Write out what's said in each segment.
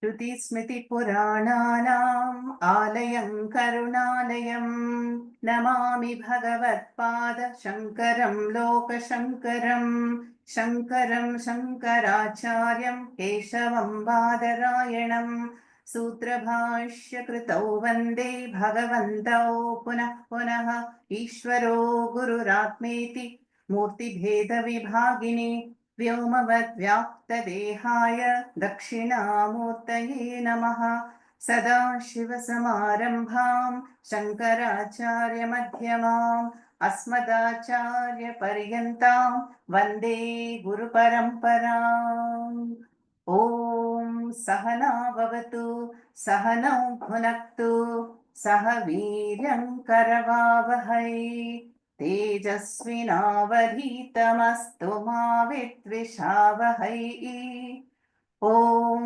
श्रुतिस्मृतिपुराणानाम् आलयं करुणालयं नमामि भगवत्पाद शङ्करं लोकशङ्करं शङ्करं शङ्कराचार्यं केशवं बादरायणं सूत्रभाष्यकृतौ वन्दे भगवन्तौ पुनः पुनः ईश्वरो गुरुरात्मेति मूर्तिभेदविभागिने व्योमवद्व्याप्तदेहाय दक्षिणामूर्तये नमः सदाशिवसमारम्भां शङ्कराचार्यमध्यमाम् अस्मदाचार्यपर्यन्तां वन्दे गुरुपरम्पराम् ॐ सहना भवतु सहनौ भुनक्तु सह वीर्यं करवावहै तेजस्विनावधीतमस्तु मा विद्विषावहै ॐ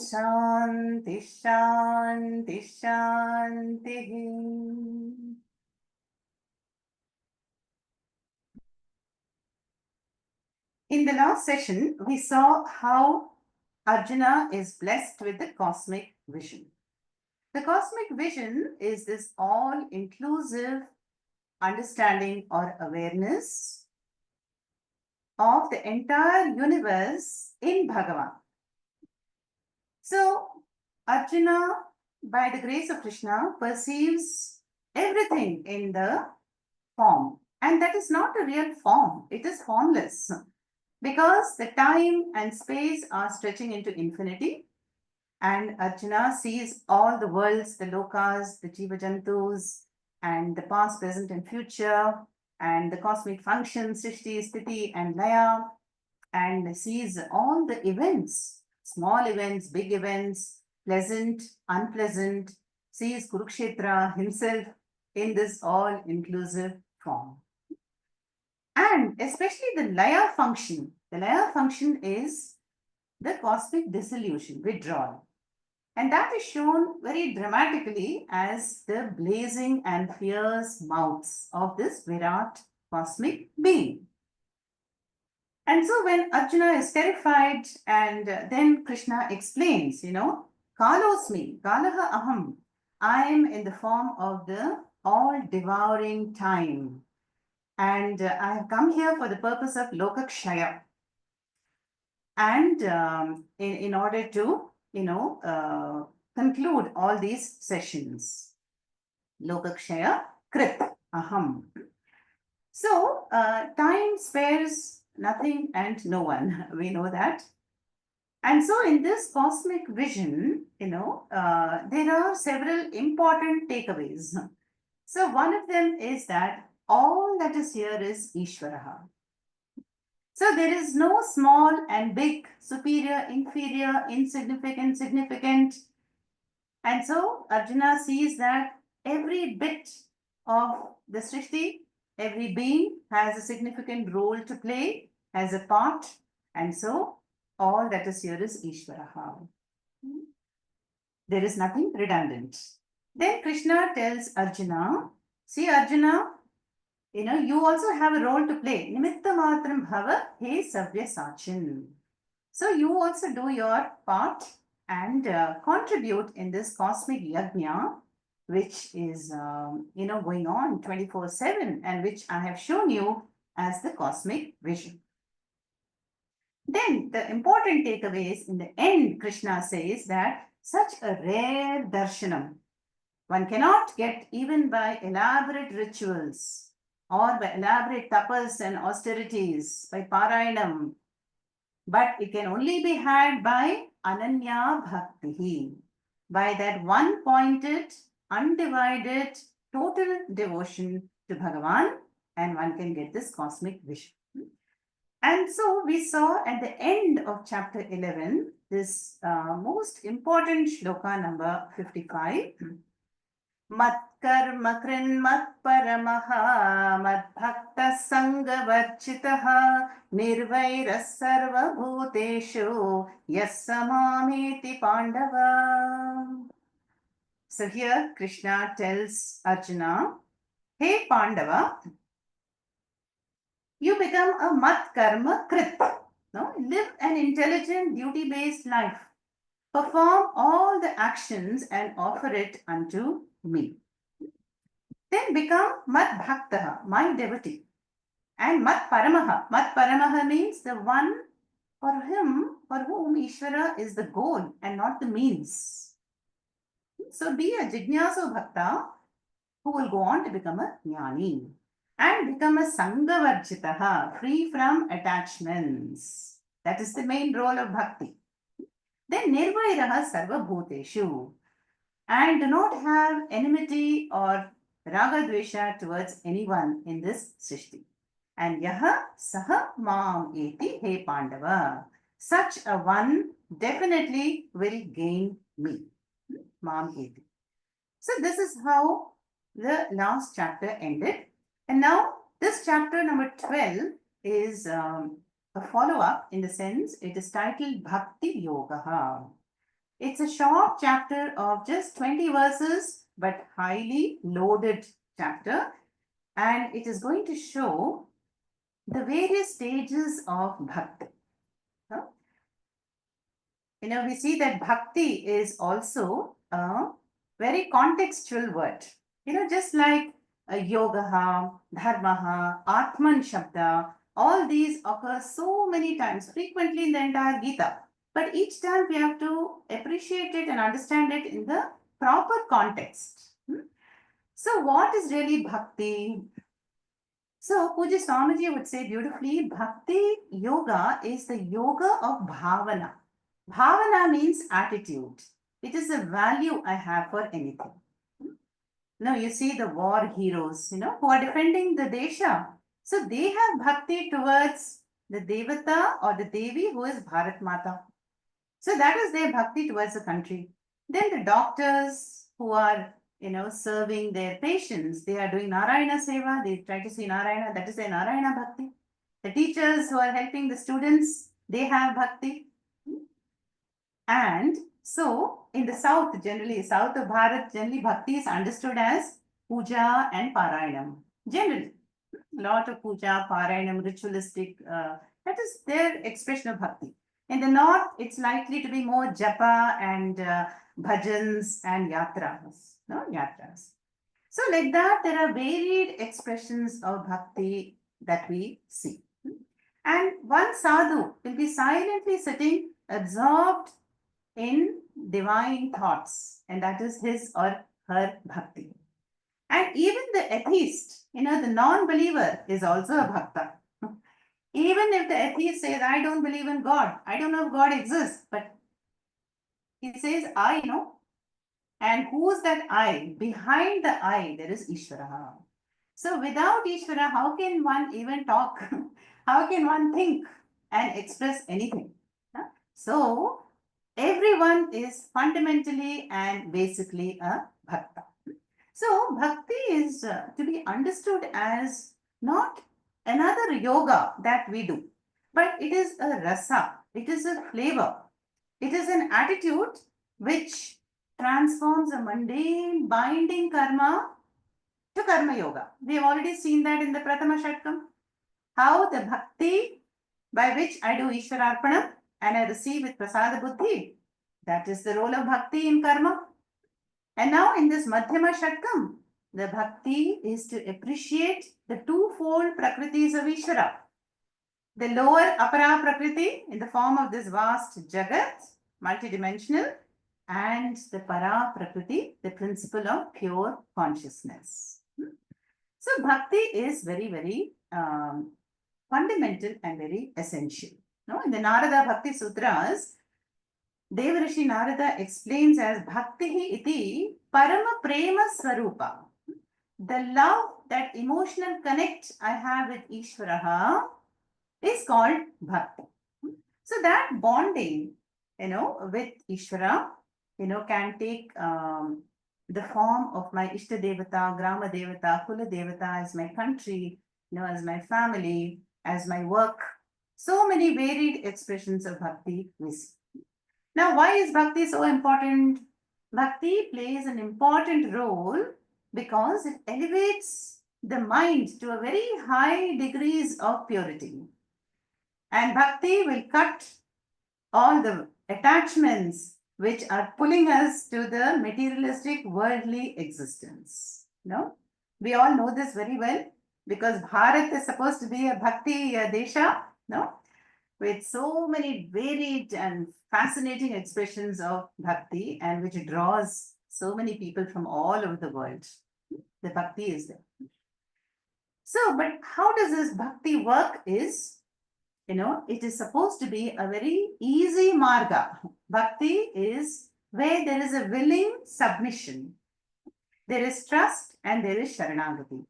शान्ति शान्ति शान्तिः. In the last session, we saw how Arjuna is blessed with the cosmic vision. The cosmic vision is this all-inclusive understanding or awareness of the entire universe in Bhagavan. So, Arjuna, by the grace of Krishna, perceives everything in the form. And that is not a real form, it is formless. Because the time and space are stretching into infinity, and Arjuna sees all the worlds, the lokas, the jiva jantus, and the past, present, and future, and the cosmic functions, Srishti, Sthiti, and Laya, and sees all the events, small events, big events, pleasant, unpleasant, sees Kurukshetra himself in this all-inclusive form. And especially the Laya function. The Laya function is the cosmic dissolution, withdrawal. And that is shown very dramatically as the blazing and fierce mouths of this Virat cosmic being. And so when Arjuna is terrified, and then Krishna explains, Kalosmi, Kalaha Aham, I am in the form of the all-devouring time. And I have come here for the purpose of Lokakshaya. And in order to, conclude all these sessions. Lokakshaya Krit Aham. So, time spares nothing and no one. We know that. And so, in this cosmic vision, there are several important takeaways. So, one of them is that all that is here is Ishvaraha. So there is no small and big, superior, inferior, insignificant, significant. And so Arjuna sees that every bit of the Srishti, every being has a significant role to play, has a part. And so all that is here is Ishvaraha. There is nothing redundant. Then Krishna tells Arjuna, see Arjuna, you also have a role to play. Nimitta matram bhava he savya sachin. So you also do your part and contribute in this cosmic yajna, which is, going on 24/7 and which I have shown you as the cosmic vision. Then the important takeaways in the end, Krishna says that such a rare darshanam, one cannot get even by elaborate rituals or by elaborate tapas and austerities, by parayanam, but it can only be had by ananya bhakti, by that one-pointed, undivided, total devotion to Bhagavan, and one can get this cosmic vision. And so we saw at the end of chapter 11, this most important shloka number 55. मत्कर्म कृन्मत्परमः मद्भक्तः सङ्गवर्जितः निर्वैरः सर्वभूतेषु यः स मामेति Pandava. So here Krishna tells Arjuna, hey Pandava, you become a mat karma krit. No? Live an intelligent, duty-based life. perform all the actions and offer it unto me. Then become Mat Bhaktaha, my devotee. And Mat Paramaha. Mat Paramaha means the one for him, for whom Ishvara is the goal and not the means. So be a Jignasu Bhakta who will go on to become a Jnani and become a Sangavarjitaha, free from attachments. That is the main role of Bhakti. Then Nirvairaha Sarva Bhuteshu, and do not have enmity or raga dvesha towards anyone in this Srishti. And Yaha Saha Mam Eti He Pandava. Such a one definitely will gain me. Mam Eti. So this is how the last chapter ended. And now this chapter number 12 is a follow-up, in the sense it is titled Bhakti Yoga. It's a short chapter of just 20 verses, but highly loaded chapter. And it is going to show the various stages of bhakti. We see that bhakti is also a very contextual word. Just like yogaha, dharmaha, atman shabda, all these occur so many times, frequently in the entire Gita. But each time we have to appreciate it and understand it in the proper context. So what is really bhakti? So Puja Swamiji would say beautifully, Bhakti Yoga is the yoga of bhavana. Bhavana means attitude. It is a value I have for anything. Now you see the war heroes, who are defending the Desha. So they have bhakti towards the Devata or the Devi who is Bharat Mata. So that is their bhakti towards the country. Then the doctors who are, serving their patients, they are doing Narayana Seva, they try to see Narayana, that is their Narayana bhakti. The teachers who are helping the students, they have bhakti. And so in the south, south of Bharat, generally bhakti is understood as puja and parayanam. Generally, a lot of puja, parayanam, ritualistic, that is their expression of bhakti. In the north, it's likely to be more japa and bhajans and yatras. Yatras. So like that, there are varied expressions of bhakti that we see. And one sadhu will be silently sitting, absorbed in divine thoughts, and that is his or her bhakti. And even the atheist, the non-believer is also a bhakta. Even if the atheist says, I don't believe in God, I don't know if God exists, but he says, I know. And who's that I? Behind the I, there is Ishvara. So without Ishvara, how can one even talk? How can one think and express anything? So everyone is fundamentally and basically a bhakta. So bhakti is to be understood as not another yoga that we do, but it is a rasa, it is a flavor, it is an attitude which transforms a mundane binding karma to karma yoga. We have already seen that in the Prathama Shatkam, how the bhakti by which I do Ishwararpanam and I receive with prasada buddhi, that is the role of bhakti in karma. And now in this Madhyama Shatkam, the bhakti is to appreciate the twofold prakritis of Ishvara. The lower apara prakriti in the form of this vast jagat, multidimensional, and the para prakriti, the principle of pure consciousness. So bhakti is very, very fundamental and very essential. In the Narada Bhakti Sutras, Devarishi Narada explains as Bhakti iti Parama Prema Swarupa. The love, that emotional connect I have with Ishvaraha is called Bhakti. So that bonding, with Ishvara, can take the form of my Ishta Devata, Grama Devata, Kula Devata as my country, as my family, as my work. So many varied expressions of Bhakti we see. Now, why is Bhakti so important? Bhakti plays an important role because it elevates the mind to a very high degrees of purity. And Bhakti will cut all the attachments which are pulling us to the materialistic worldly existence. No, we all know this very well because Bharat is supposed to be a bhakti desha, no, with so many varied and fascinating expressions of bhakti and which draws so many people from all over the world. The bhakti is there. So, but how does this bhakti work is, it is supposed to be a very easy marga. Bhakti is where there is a willing submission, there is trust, and there is sharanagati.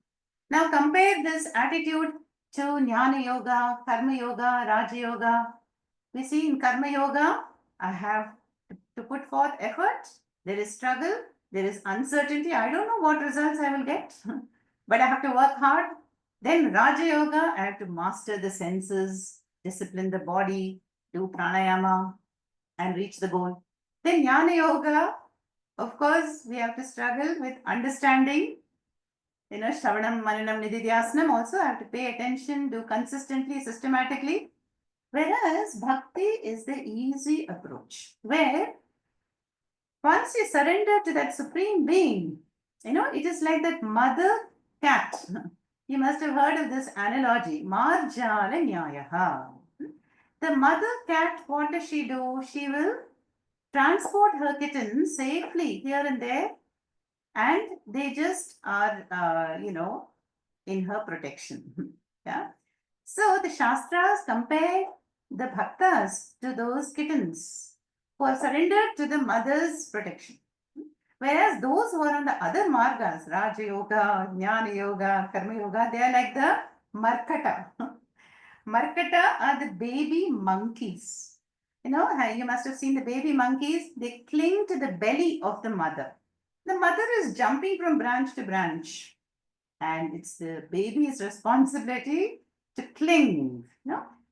Now compare this attitude to Jnana Yoga, Karma Yoga, Raja Yoga. We see in Karma Yoga, I have to put forth effort, there is struggle, there is uncertainty. I don't know what results I will get, but I have to work hard. Then Raja Yoga, I have to master the senses, discipline the body, do pranayama, and reach the goal. Then Jnana Yoga, of course, we have to struggle with understanding. Shravanam, Mananam, Nididhyasnam also I have to pay attention, do consistently, systematically. Whereas Bhakti is the easy approach, where once you surrender to that Supreme Being, it is like that mother cat. You must have heard of this analogy, Marjala Nyayaha. The mother cat, what does she do? She will transport her kittens safely here and there, and they just are, in her protection. Yeah. So the Shastras compare the bhaktas to those kittens who are surrendered to the mother's protection. Whereas those who are on the other margas, Raja Yoga, Jnana Yoga, Karma Yoga, they are like the Markata. Markata are the baby monkeys. You must have seen the baby monkeys, they cling to the belly of the mother. The mother is jumping from branch to branch, and it's the baby's responsibility to cling.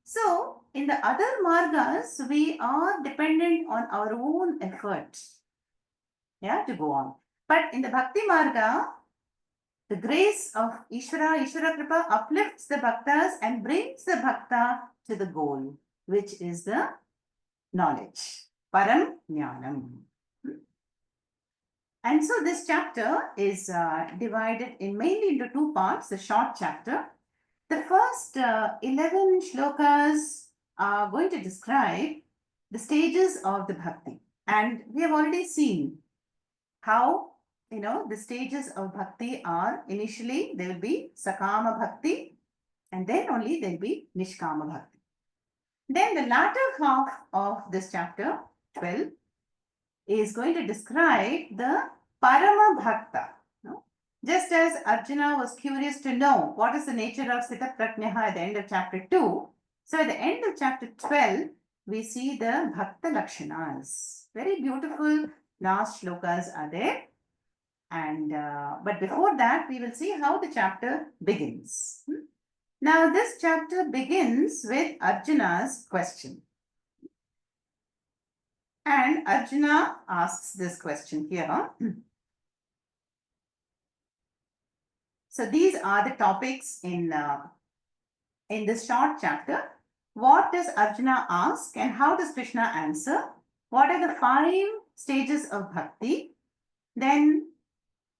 So, in the other margas, we are dependent on our own effort, to go on. But in the Bhakti Marga, the grace of Ishvara Kripa uplifts the bhaktas and brings the bhakta to the goal, which is the knowledge, Param Jnanam. And so this chapter is divided mainly into two parts, the short chapter. The first 11 shlokas are going to describe the stages of the bhakti. And we have already seen how, the stages of bhakti are initially there will be Sakama Bhakti, and then only there will be Nishkama Bhakti. Then the latter half of this chapter, 12, is going to describe the Parama Bhakta. Just as Arjuna was curious to know what is the nature of Sthita Prajnaha at the end of chapter 2, so at the end of chapter 12, we see the Bhakta Lakshanas. Very beautiful last shlokas are there. And but before that, we will see how the chapter begins. Now, this chapter begins with Arjuna's question. And Arjuna asks this question here. So these are the topics in this short chapter. What does Arjuna ask and how does Krishna answer? What are the 5 stages of bhakti? Then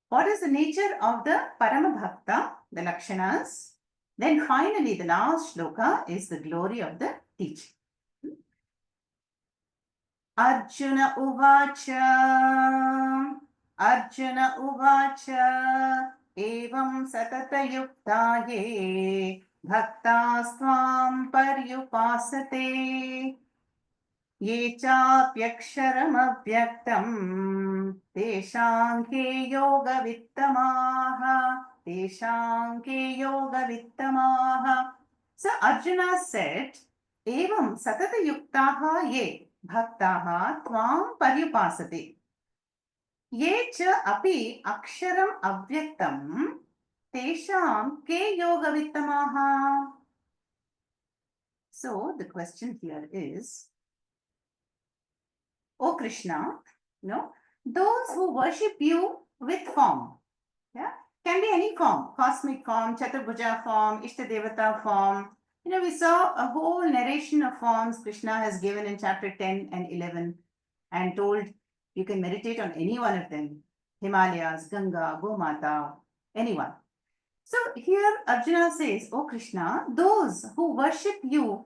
what is the nature of the Parama Bhakta, the Lakshanas? Then finally, the last shloka is the glory of the teaching. Arjuna Uvacha, Arjuna Uvacha, Evam Satata Yuktaye, Bhaktasvam Paryupasate, Ye Chapyaksharam Teshanke Yoga Vittamaha, Teshanke Yoga Vittamaha. So Arjuna said, Evam Satata Yuktaha Ye Bhaktaha Tvam Paryupasate. Ye cha api aksharam avyaktam tesham ke yoga vittamaha. So the question here is, O Krishna, those who worship you with form, can be any form, cosmic form, Chaturbhuja form, Ishtadevata form. We saw a whole narration of forms Krishna has given in chapter 10 and 11. and told you can meditate on any one of them. Himalayas, Ganga, Gomata, anyone. So here Arjuna says, "Oh Krishna, those who worship you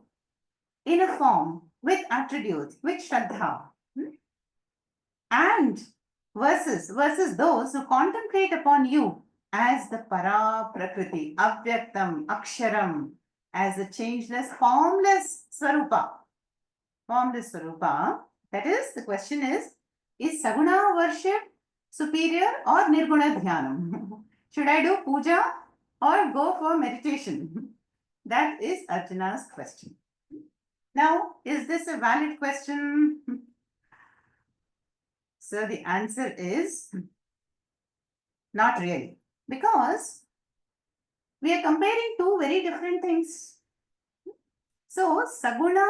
in a form with attributes, with Shraddha, and versus those who contemplate upon you as the Para Prakriti, Avyaktam, Aksharam, as the changeless, formless Swarupa. Formless Swarupa. That is, the question is Saguna worship superior or Nirguna Dhyanam? Should I do puja or go for meditation? That is Arjuna's question. Now, is this a valid question? So the answer is not really, because we are comparing two very different things. So Saguna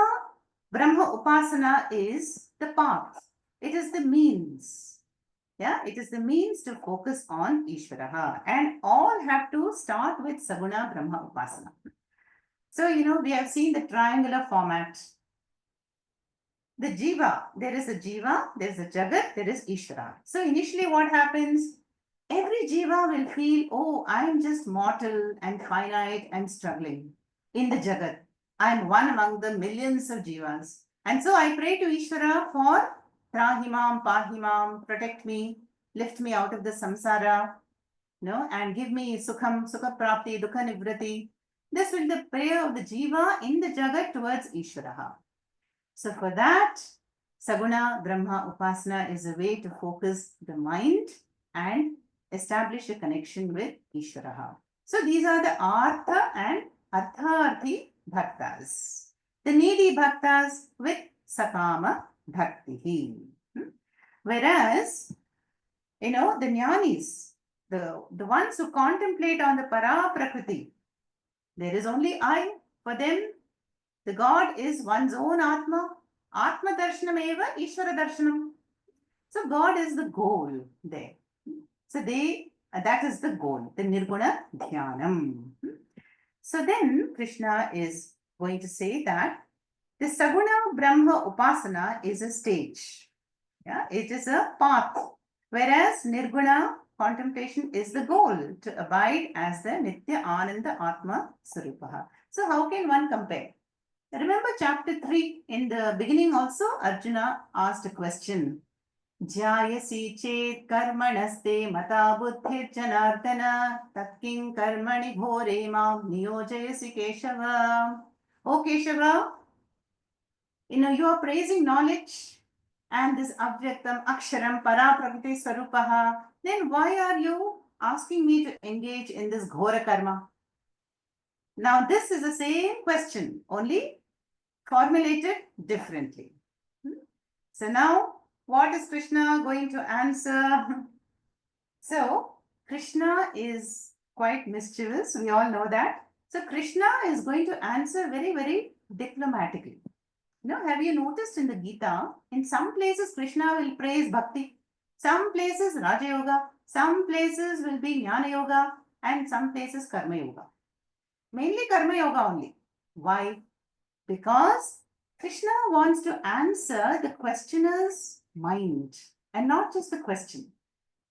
Brahma Upasana is the path. It is the means. Yeah, it is the means to focus on Ishvaraha, and all have to start with Saguna Brahma Upasana. So, we have seen the triangular format. The Jiva, there is a Jiva, there is a Jagat, there is Ishvara. So initially what happens? Every Jiva will feel, oh, I am just mortal and finite and struggling in the Jagat. I am one among the millions of Jivas. And so I pray to Ishvara for Trahimam, Pahimam, protect me, lift me out of the samsara, and give me Sukham, Sukha Prapti, Dukha Nivrati. This will be the prayer of the Jiva in the Jagat towards Ishvaraha. So for that, Saguna Brahma Upasana is a way to focus the mind and establish a connection with Ishvaraha. So these are the Artha and Artharthi Bhaktas. The needy Bhaktas with Sakama Bhakti. Whereas, the Jnanis, the ones who contemplate on the Para Prakriti, there is only I. For them, the God is one's own Atma. Atma Darshanam eva Ishvara Darshanam. So God is the goal there. So that is the goal, the Nirguna Dhyanam. So then Krishna is going to say that the Saguna Brahma Upasana is a stage. Yeah, it is a path. Whereas Nirguna contemplation is the goal, to abide as the Nitya Ananda Atma Sarupaha. So how can one compare? Remember chapter 3, in the beginning also, Arjuna asked a question. Jayasi chet karmanaste mata buddhir janardana tatking karmani bhore mam niyojayasi Keshava. Oh Keshava, you are praising knowledge and this Avyaktam, Aksharam, Para Prakriti Swarupaha. Then why are you asking me to engage in this Ghora Karma? Now this is the same question, only formulated differently. So now, what is Krishna going to answer? So, Krishna is quite mischievous, we all know that. So, Krishna is going to answer very, very diplomatically. Have you noticed in the Gita, in some places Krishna will praise Bhakti, some places Raja Yoga, some places will be Jnana Yoga, and some places Karma Yoga. Mainly Karma Yoga only. Why? Because Krishna wants to answer the questioner's mind and not just the question.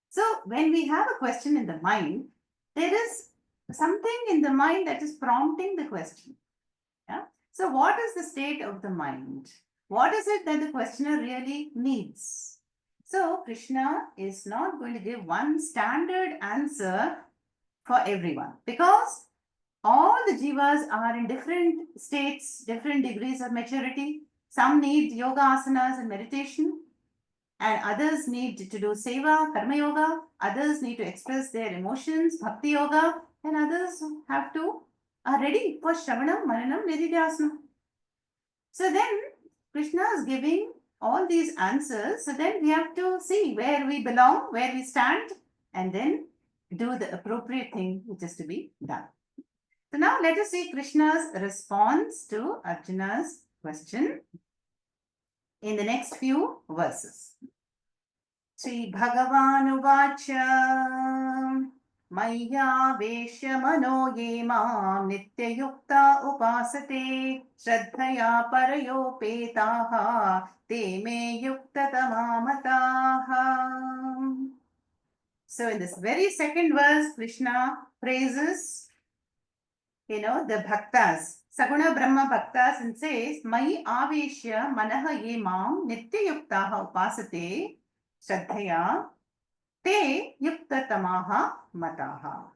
So when we have a question in the mind, there is something in the mind that is prompting the question. Yeah? So what is the state of the mind? What is it that the questioner really needs? So Krishna is not going to give one standard answer for everyone, because all the jivas are in different states, different degrees of maturity. Some need yoga asanas and meditation, and others need to do seva, karma yoga. Others need to express their emotions, bhakti yoga, and others are ready for shravanam, maranam, nididhyasanam. So then Krishna is giving all these answers. So then we have to see where we belong, where we stand, and then do the appropriate thing which is to be done. So now let us see Krishna's response to Arjuna's question in the next few verses. Sri Bhagavan Uvacha मय्यावेश्य मनो ये मां नित्ययुक्ता उपासते श्रद्धया परयोपेताः ते मे युक्ततमा मताः. So in this very second verse, Krishna praises, the bhaktas, Saguna Brahma bhaktas, and says, Mai aveshya manaha ye mam nityayuktaha upasate shraddhaya te yuktatamaha mataha.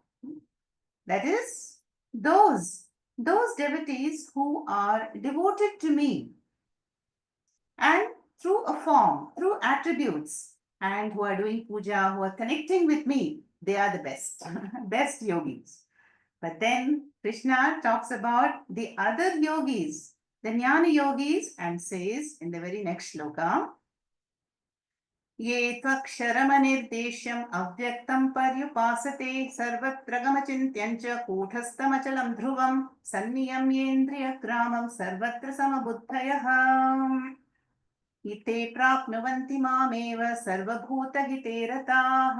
That is, those devotees who are devoted to me and through a form, through attributes, and who are doing puja, who are connecting with me, they are the best, best yogis. But then Krishna talks about the other yogis, the jnana yogis, and says in the very next shloka, ये त्वक्षरमनिर्देश्यम् अव्यक्तं पर्युपासते सर्वत्र गमचिन्त्यं च कूटस्थमचलं ध्रुवं सन्नियम्येन्द्रियग्रामं सर्वत्र समबुद्धयः इते प्राप्नुवन्ति मामेव सर्वभूतहिते रताः.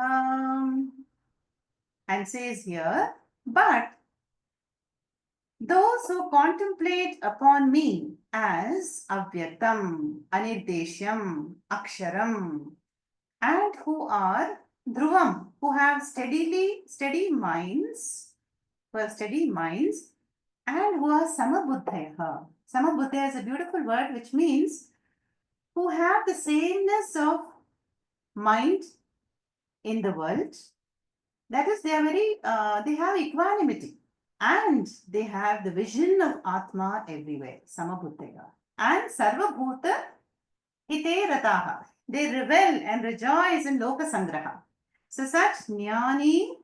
And says here, but those who contemplate upon me as avyaktam, anirdeshyam, aksharam, and who are dhruvam, who have steady minds, and who are samabuddhaya. Samabuddhaya is a beautiful word which means who have the sameness of mind in the world. That is, they have equanimity. And they have the vision of Atma everywhere, Samabuddhaya. And Sarvabhuta Hite Rataha. They revel and rejoice in Loka Sangraha. So such Jnani,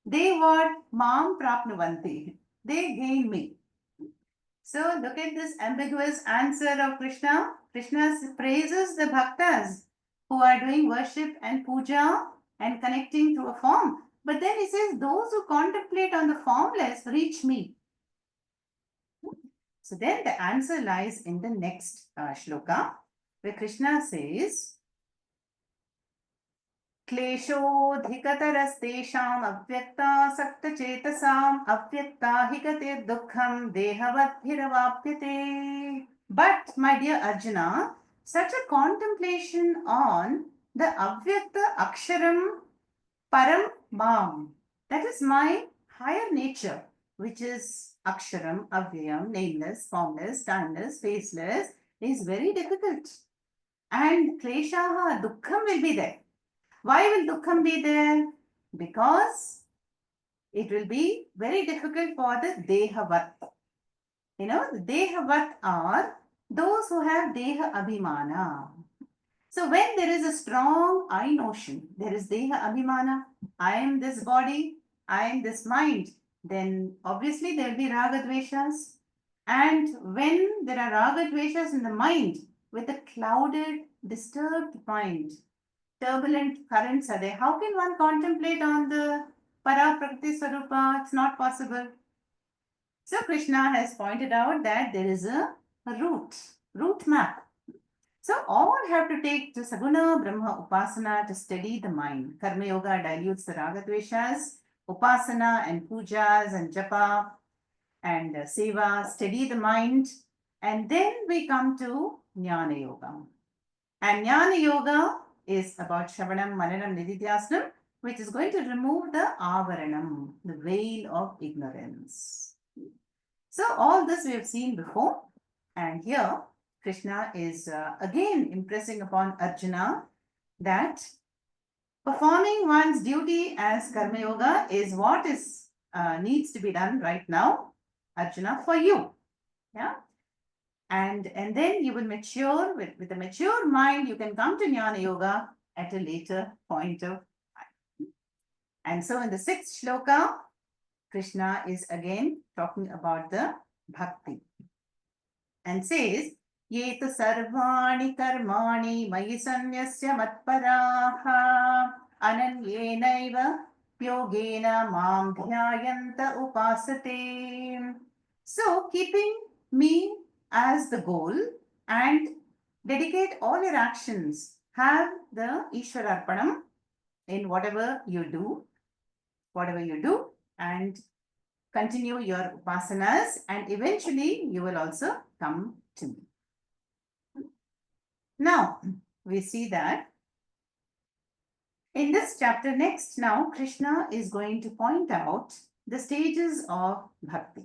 they what? Mam Prapnuvanti. They gain me. So look at this ambiguous answer of Krishna. Krishna praises the bhaktas who are doing worship and puja and connecting through a form. But then he says, those who contemplate on the formless reach me. So then the answer lies in the next shloka, where Krishna says, क्लेशोऽधिकतरस्तेषाम् अव्यक्तासक्तचेतसाम् अव्यक्ता हि गतिर्दुःखम् देहवद्भिरवाप्यते. But my dear Arjuna, such a contemplation on the avyakta aksharam param mam, that is my higher nature, which is aksharam, avyayam, nameless, formless, timeless, faceless, is very difficult. And kleshaha, dukkham will be there. Why will dukkham be there? Because it will be very difficult for the dehavat. The dehavat are those who have deha abhimana. So when there is a strong I notion, there is deha abhimana, I am this body, I am this mind, then obviously there will be raga dveshas. And when there are raga dveshas in the mind, with a clouded, disturbed mind, turbulent currents are there, how can one contemplate on the para prakriti swarupa? It's not possible. So Krishna has pointed out that there is a route map. So all have to take to Saguna Brahma Upasana to steady the mind. Karma Yoga dilutes the Raga Dveshas. Upasana and pujas and japa and seva steady the mind. And then we come to Jnana Yoga. And Jnana Yoga is about Shravanam, Mananam, Nididhyasnam, which is going to remove the avaranam, the veil of ignorance. So all this we have seen before. And here Krishna is again impressing upon Arjuna that performing one's duty as Karma Yoga is what is needs to be done right now, Arjuna, for you. Yeah. And then you will mature with a mature mind, you can come to Jnana Yoga at a later point of time. And so in the sixth shloka, Krishna is again talking about the bhakti and says, ये तु सर्वाणि कर्माणि मयि सन्न्यस्य मत्पराः अनन्येनैव योगेन मां ध्यायन्त उपासते. So keeping me as the goal and dedicate all your actions, have the Ishwararpanam in whatever you do, whatever you do, and continue your upasanas, and eventually you will also come to me. Now, we see that in this chapter next, now Krishna is going to point out the stages of bhakti.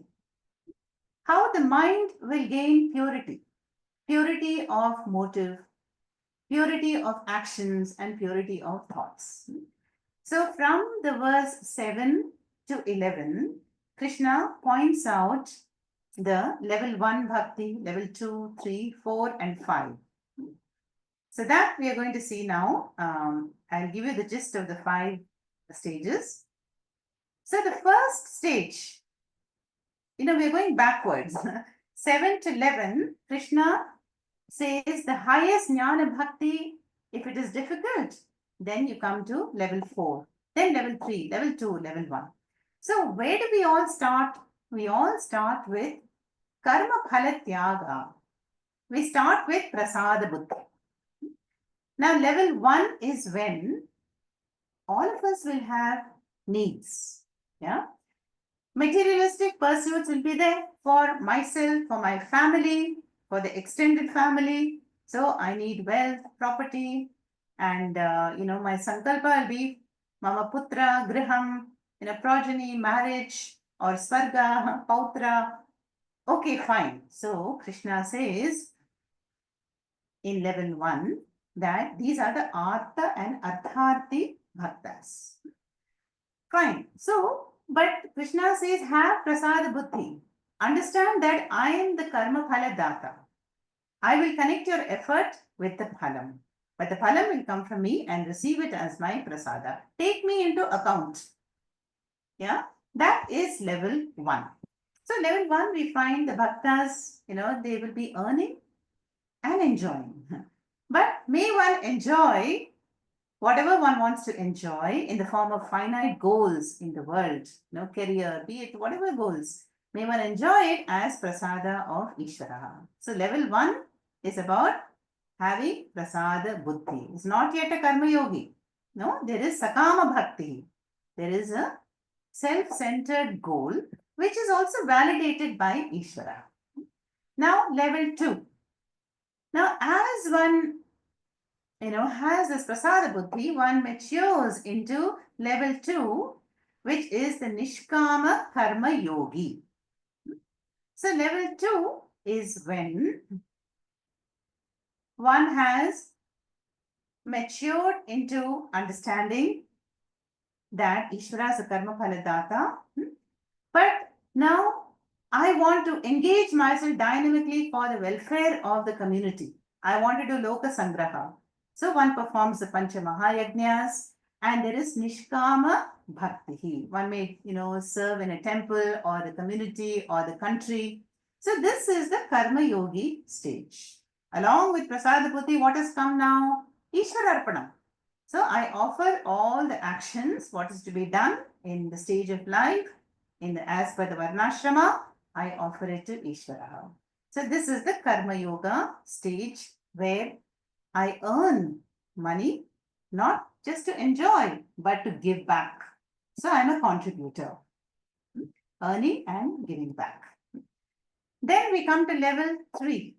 How the mind will gain purity, purity of motive, purity of actions, and purity of thoughts. So from the verse 7 to 11, Krishna points out the level 1 bhakti, level 2, 3, 4, and 5. So that we are going to see now. I'll give you the gist of the 5 stages. So the first stage, we're going backwards. 7 to 11, Krishna says the highest jnana bhakti, if it is difficult, then you come to level 4, then level 3, level 2, level 1. So where do we all start? We all start with karma phala tyaga. We start with prasada buddhi. Now level 1 is when all of us will have needs. Yeah. Materialistic pursuits will be there for myself, for my family, for the extended family. So I need wealth, property, and my sankalpa will be mama putra, griham, progeny, marriage, or swarga, pautra. Okay, fine. So Krishna says in level 1 that these are the artha and artharthi bhaktas. Fine. So, but Krishna says, have prasada buddhi. Understand that I am the karma phala data. I will connect your effort with the phalam. But the phalam will come from me and receive it as my prasada. Take me into account. Yeah, that is level 1. So level 1, we find the bhaktas, they will be earning and enjoying. But may one enjoy whatever one wants to enjoy in the form of finite goals in the world, career, be it whatever goals, may one enjoy it as prasada of Ishvara. So level 1 is about having prasada buddhi. It's not yet a karma yogi. No, there is sakama bhakti. There is a self-centered goal, which is also validated by Ishvara. Now level 2. Now as one has this prasada buddhi, one matures into level 2, which is the nishkama karma yogi. So level 2 is when one has matured into understanding that Ishvara is a karma phaladata, but now I want to engage myself dynamically for the welfare of the community. I want to do loka sangraha. So one performs the Pancha Mahayajnas, and there is Nishkama Bhakti. One may, serve in a temple or the community or the country. So this is the Karma Yogi stage. Along with Prasada Buddhi, what has come now? Ishwararpana. So I offer all the actions, what is to be done in the stage of life, as per the Varnashrama, I offer it to Ishvara. So this is the Karma Yoga stage where I earn money, not just to enjoy, but to give back. So I'm a contributor, earning and giving back. Then we come to level 3.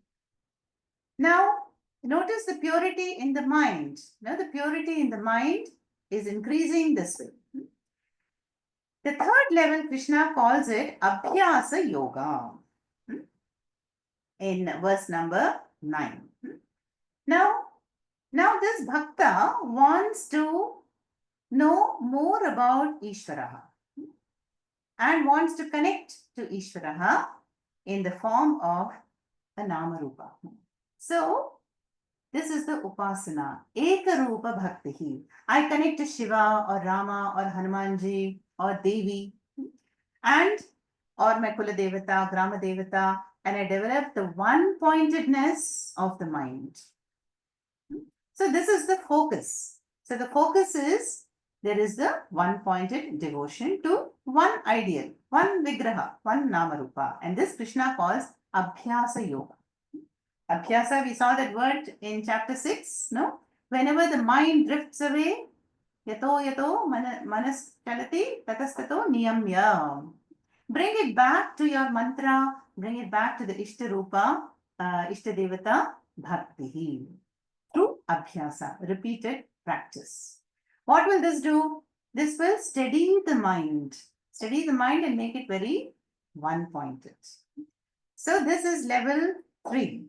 Now, notice the purity in the mind. Now, the purity in the mind is increasing this way. The third level, Krishna calls it Abhyasa Yoga in verse number 9. Now this bhakta wants to know more about Ishvara and wants to connect to Ishvara in the form of a Nama Rupa. So this is the Upasana, Eka Rupa Bhakti. I connect to Shiva or Rama or Hanumanji or Devi and or my Kula Devata, Grama Devata, and I develop the one-pointedness of the mind. So this is the focus. So the focus is, there is the one-pointed devotion to one ideal, one vigraha, one namarupa. And this Krishna calls Abhyasa Yoga. Abhyasa, we saw that word in chapter 6, no? Whenever the mind drifts away, Yato yato manas chalati tatastato niyamya. Bring it back to your mantra, bring it back to the Ishtarupa, Ishtadevata Bhakti through Abhyasa, repeated practice. What will this do? This will steady the mind and make it very one-pointed. So this is level 3.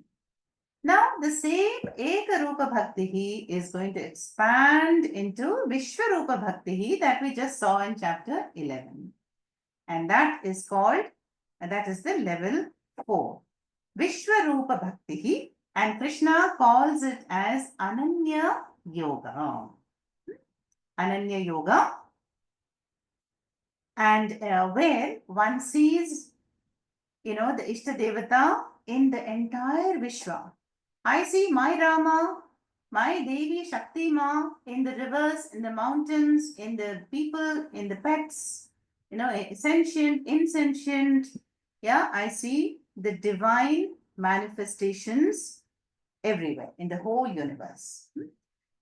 Now the same Ekarupa Bhakti is going to expand into Vishwarupa Bhakti that we just saw in chapter 11. And that is the level 4. Vishwarupa Bhakti, and Krishna calls it as Ananya Yoga. Ananya Yoga, and where one sees, the Ishta Devata in the entire Vishwa. I see my Rama, my Devi Shakti Ma in the rivers, in the mountains, in the people, in the pets, sentient, insentient. Yeah, I see the divine manifestations everywhere in the whole universe.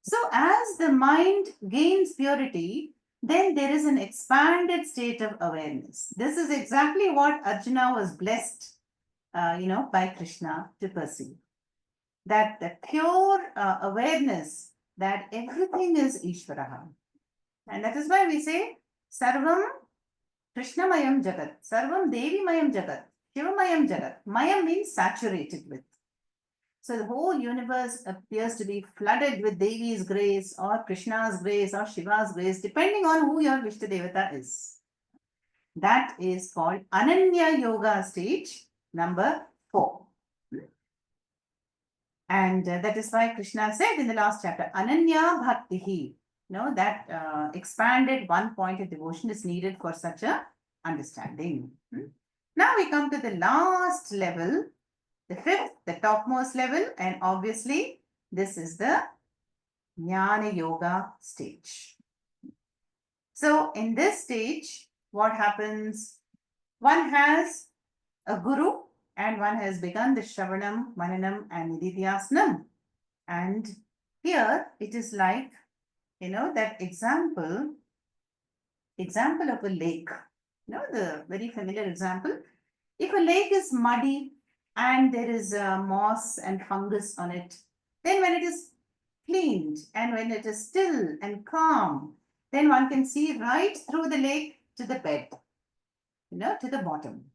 So as the mind gains purity, then there is an expanded state of awareness. This is exactly what Arjuna was blessed, by Krishna to perceive. That the pure awareness that everything is Ishvaraha. And that is why we say, Sarvam Krishnamayam Jagat, Sarvam Devimayam Jagat, Shivamayam Jagat. Mayam means saturated with. So the whole universe appears to be flooded with Devi's grace or Krishna's grace or Shiva's grace, depending on who your Vishta Devata is. That is called Ananya Yoga stage number 4. And that is why Krishna said in the last chapter, Ananya Bhaktihi. That expanded one-pointed devotion is needed for such a understanding. Now we come to the last level, the 5th, the topmost level, and obviously this is the Jnana Yoga stage. So in this stage, what happens? One has a guru and one has begun the Shravanam, Mananam and Nididhyasnam. And here it is like, that example of a lake. The very familiar example. If a lake is muddy and there is moss and fungus on it, then when it is cleaned and when it is still and calm, then one can see right through the lake to the bed, to the bottom.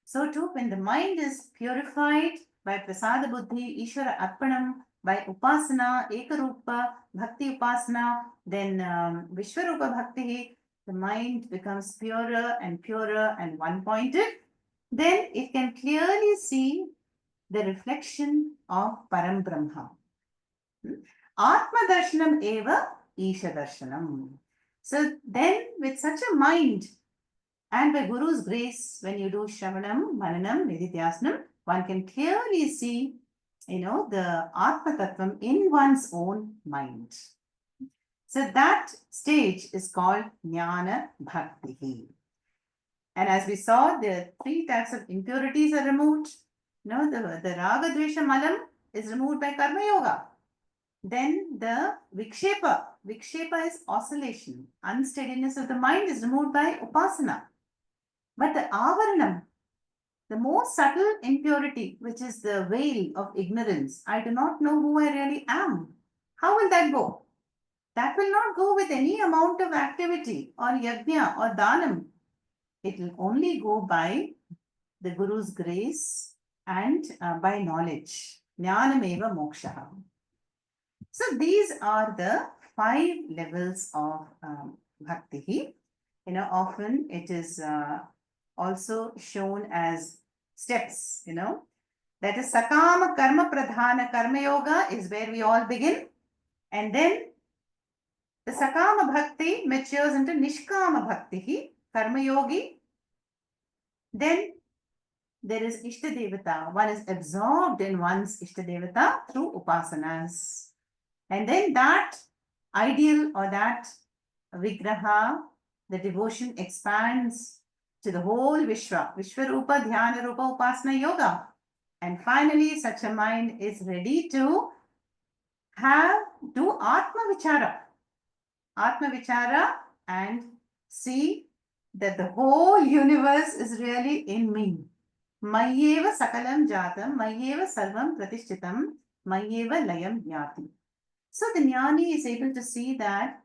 So too, when the mind is purified by Prasada Buddhi, Ishvara Arpanam, by Upasana, Ekarupa, Bhakti Upasana, then Vishwarupa Bhakti, the mind becomes purer and one-pointed. Then it can clearly see the reflection of Param Brahma. Atma Darshanam eva Isha Darshanam. So then with such a mind, and by Guru's grace, when you do Shravanam, Mananam, Nididhyasnam, one can clearly see, the Atma Tattvam in one's own mind. So that stage is called Jnana Bhakti. And as we saw, the 3 types of impurities are removed. The Raga, Dvesha, Malam is removed by Karma Yoga. Then the Vikshepa is oscillation, unsteadiness of the mind is removed by Upasana. But the Avaranam, the most subtle impurity, which is the veil of ignorance, I do not know who I really am. How will that go? That will not go with any amount of activity or yajna or dhanam. It will only go by the Guru's grace and by knowledge. Jnanameva moksha. So these are the 5 levels of bhakti. Often it is also shown as steps, that is Sakama Karma Pradhana Karma Yoga is where we all begin. And then the Sakama Bhakti matures into Nishkama Bhakti, Karma Yogi. Then there is Ishta Devata. One is absorbed in one's Ishta Devata through upasanas. And then that ideal or that Vigraha, the devotion expands to the whole Vishwa, Vishwarupa, Dhyana Rupa, Upasana Yoga. And finally, such a mind is ready to do Atma Vichara. Atma Vichara and see that the whole universe is really in me. Mayyeva sakalam jatam, mayyeva sarvam pratishchitam, mayyeva layam yati. So the jnani is able to see that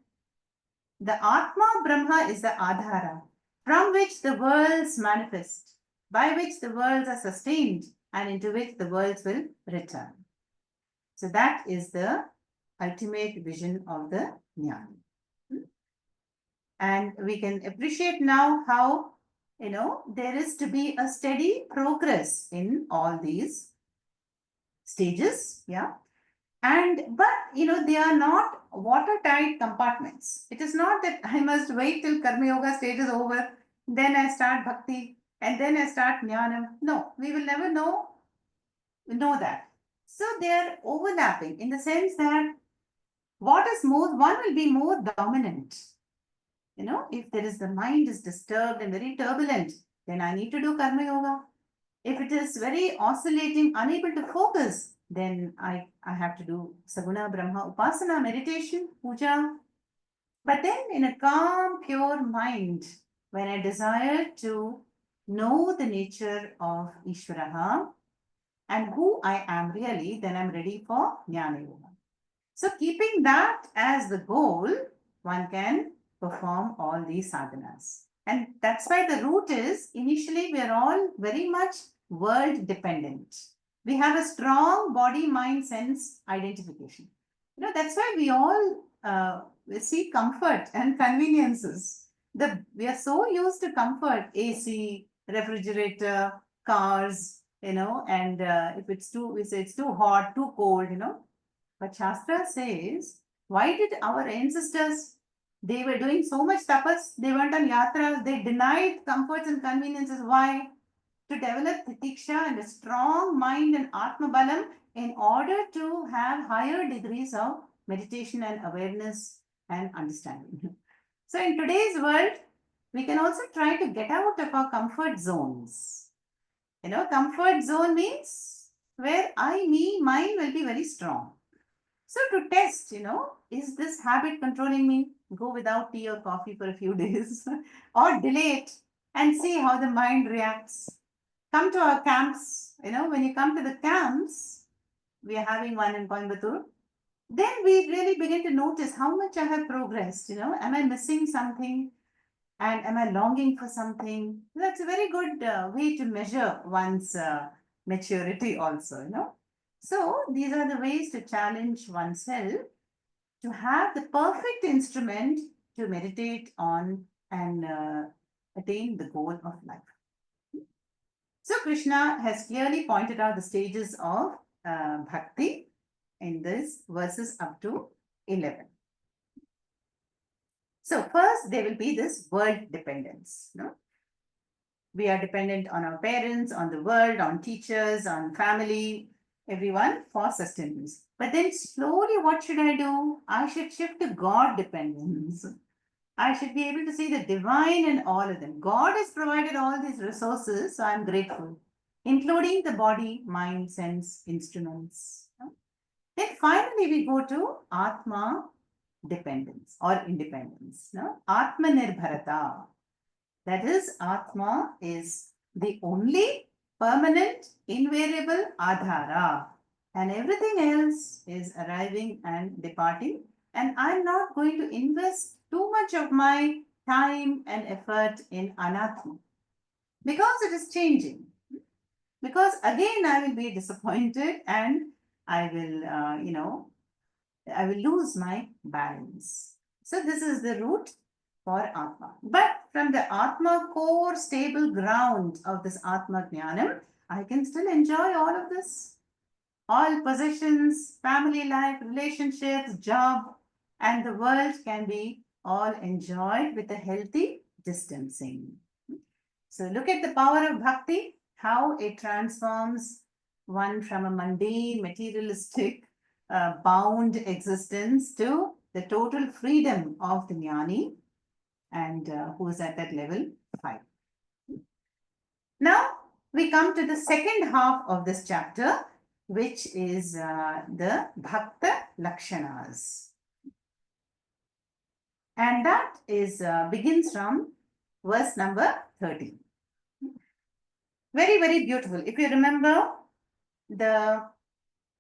the Atma Brahma is the Adhara, from which the worlds manifest, by which the worlds are sustained, and into which the worlds will return. So that is the ultimate vision of the jnani. And we can appreciate now how, there is to be a steady progress in all these stages. Yeah. But they are not watertight compartments. It is not that I must wait till Karma Yoga stage is over, then I start bhakti, and then I start jnanam. No, we will never know that. So they are overlapping in the sense that one will be more dominant. If there is the mind is disturbed and very turbulent, then I need to do Karma Yoga. If it is very oscillating, unable to focus, then I have to do Saguna Brahma Upasana, meditation, puja. But then in a calm, pure mind, when I desire to know the nature of Ishvaraha and who I am really, then I'm ready for Jnana Yoga. So keeping that as the goal, one can perform all these sadhanas. And that's why the root is, initially we are all very much world dependent. We have a strong body, mind, sense identification. That's why we all seek comfort and conveniences. We are so used to comfort, AC, refrigerator, cars, and if we say it's too hot, too cold, But Shastra says, why did our ancestors, they were doing so much tapas, they went on yatras, they denied comforts and conveniences. Why? To develop titiksha and a strong mind and atma balam in order to have higher degrees of meditation and awareness and understanding. So in today's world, we can also try to get out of our comfort zones. Comfort zone means where mine will be very strong. So to test, is this habit controlling me? Go without tea or coffee for a few days or delay it and see how the mind reacts. Come to our camps. When you come to the camps, we are having one in Coimbatore. Then we really begin to notice how much I have progressed. Am I missing something? And am I longing for something? That's a very good way to measure one's maturity also, So these are the ways to challenge oneself to have the perfect instrument to meditate on and attain the goal of life. So Krishna has clearly pointed out the stages of bhakti in this verses up to 11. So first there will be this world dependence. We are dependent on our parents, on the world, on teachers, on family, everyone for sustenance. But then slowly, what should I do? I should shift to God dependence. I should be able to see the divine in all of them. God has provided all these resources, so I'm grateful, including the body, mind, sense, instruments. Then finally, we go to Atma dependence or independence. Atma Nirbharata. That is, Atma is the only permanent, invariable Adhara. And everything else is arriving and departing. And I'm not going to invest too much of my time and effort in Anatma because it is changing. Because again, I will be disappointed and I will, I will lose my balance. So this is the root for Atma. But from the Atma core stable ground of this Atma Jnanam, I can still enjoy all of this. All possessions, family life, relationships, job, and the world can be all enjoyed with a healthy distancing. So look at the power of bhakti, how it transforms one from a mundane, materialistic, bound existence to the total freedom of the jnani and who is at that level 5. Now we come to the second half of this chapter, which is the Bhakta Lakshanas. And that is begins from verse number 13. Very, very beautiful. If you remember the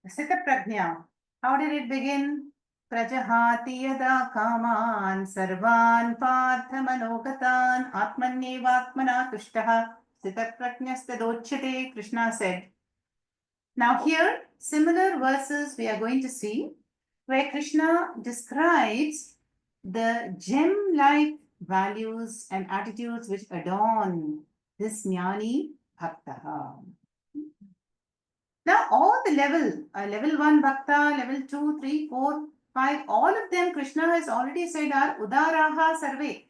Sita Prajna, how did it begin? Prajahati yada kaman sarvan partha manogatan atmanyevatmana tushtaha Sita Prajnastadochate, Krishna said. Now here, similar verses we are going to see where Krishna describes the gem-like values and attitudes which adorn this jnani bhakta. Now all the level 1 bhakta, level 2, 3, 4, 5, all of them Krishna has already said are udaraha sarve.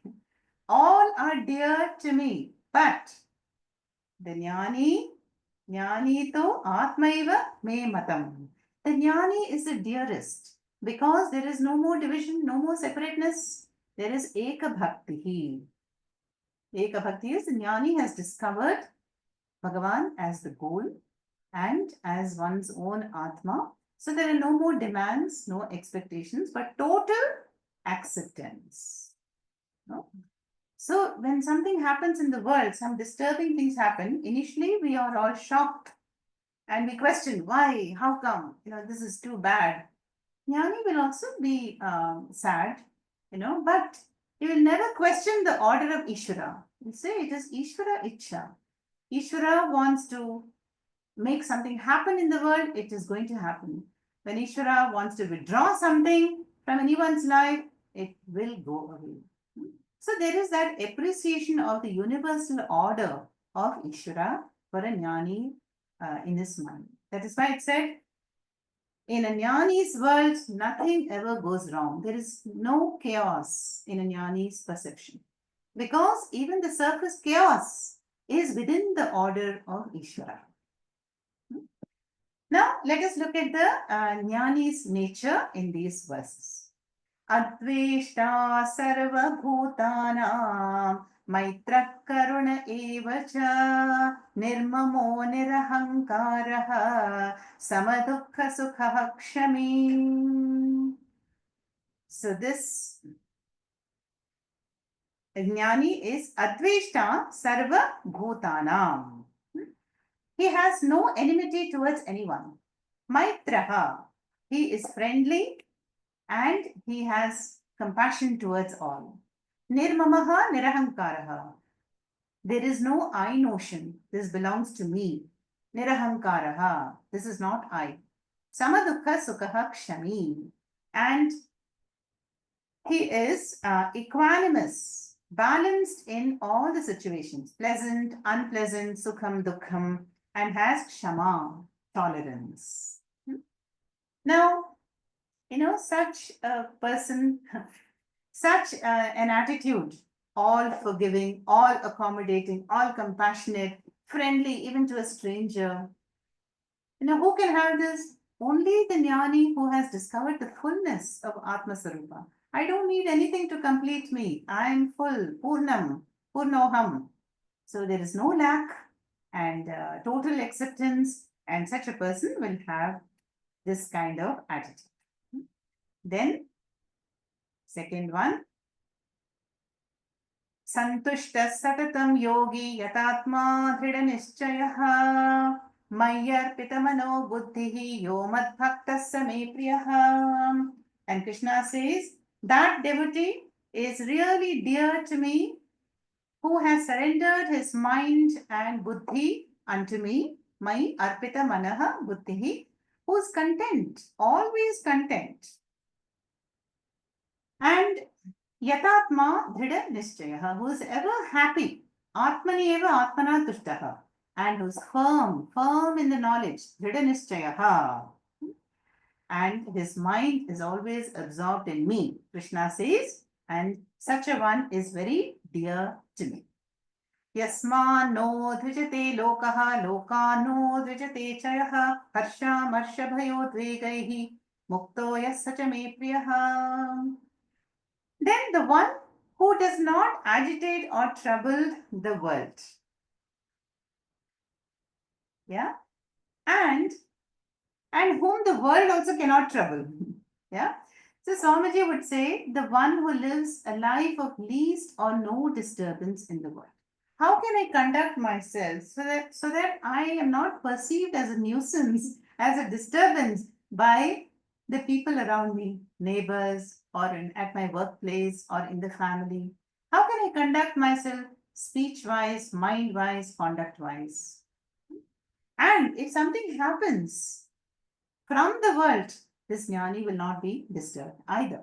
All are dear to me. But the jnani to atmaiva me matam. The jnani is the dearest because there is no more division, no more separateness. There is eka bhakti. Eka bhakti is the jnani has discovered Bhagavan as the goal and as one's own Atma. So there are no more demands, no expectations, but total acceptance. No? So when something happens in the world, some disturbing things happen, initially we are all shocked and we question why, how come, this is too bad. Jnani will also be sad, but he will never question the order of Ishvara. He say it is Ishvara Ichha. Ishvara wants to make something happen in the world, it is going to happen. When Ishvara wants to withdraw something from anyone's life, it will go away. So there is that appreciation of the universal order of Ishvara for a jnani in his mind. That is why it said, in a jnani's world, nothing ever goes wrong. There is no chaos in a jnani's perception. Because even the surface chaos is within the order of Ishvara. Now, let us look at the jnani's nature in these verses. Adveshta sarvabhutanam maitrah karuna evacha nirmamo nirahankaraha samadukha sukha kshami. So this jnani is Adveshta sarvabhutanam. He has no enmity towards anyone. Maitraha, he is friendly and he has compassion towards all. Nirmamaha nirahankaraha, there is no I notion. This belongs to me. Nirahankaraha, this is not I. Samadukha sukha kshami, and he is equanimous, balanced in all the situations, pleasant, unpleasant, sukham, dukkham, and has kshama, tolerance. Now, such a person, such an attitude, all forgiving, all accommodating, all compassionate, friendly, even to a stranger. Who can have this? Only the jnani who has discovered the fullness of Atma Sarupa. I don't need anything to complete me. I am full, Purnam, Purnoham. So there is no lack and total acceptance, and such a person will have this kind of attitude. Then, second one, Santushta Satatam Yogi Yatatma Dhrida Nishchayaha Mayyarpitamano Buddhihi Yo Madbhaktasya Me Priyaha. And Krishna says, that devotee is really dear to me, who has surrendered his mind and buddhi unto me, my arpita manaha buddhihi, who is content, always content. And yatatma dhrida nishchayaha, who is ever happy, atmani eva atmana tushtaha, and who is firm in the knowledge, dhrida nishchayaha, and his mind is always absorbed in me, Krishna says, and such a one is very dear to me. Yasmano dvijate lokaha lokano dvijate chayaha harsha marsha bhayo dvegaihi mukto yasacha me priyaha. Then the one who does not agitate or trouble the world. Yeah. And whom the world also cannot trouble. Yeah. So Swamiji would say, the one who lives a life of least or no disturbance in the world. How can I conduct myself so that I am not perceived as a nuisance, as a disturbance by the people around me, neighbors, or at my workplace or in the family? How can I conduct myself speech wise, mind wise, conduct wise? And if something happens from the world, this jnani will not be disturbed either.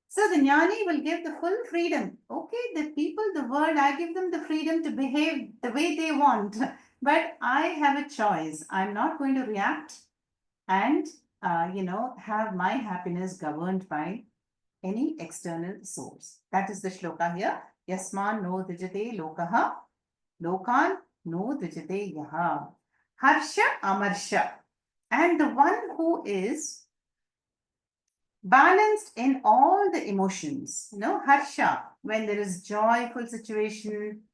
So the jnani will give the full freedom. Okay, the people, the world, I give them the freedom to behave the way they want, but I have a choice. I'm not going to react and, have my happiness governed by any external source. That is the shloka here. Yasman no dijate lokaha, lokan no dijate yaha. Harsha amarsha. And the one who is balanced in all the emotions, harsha, when there is joyful situation,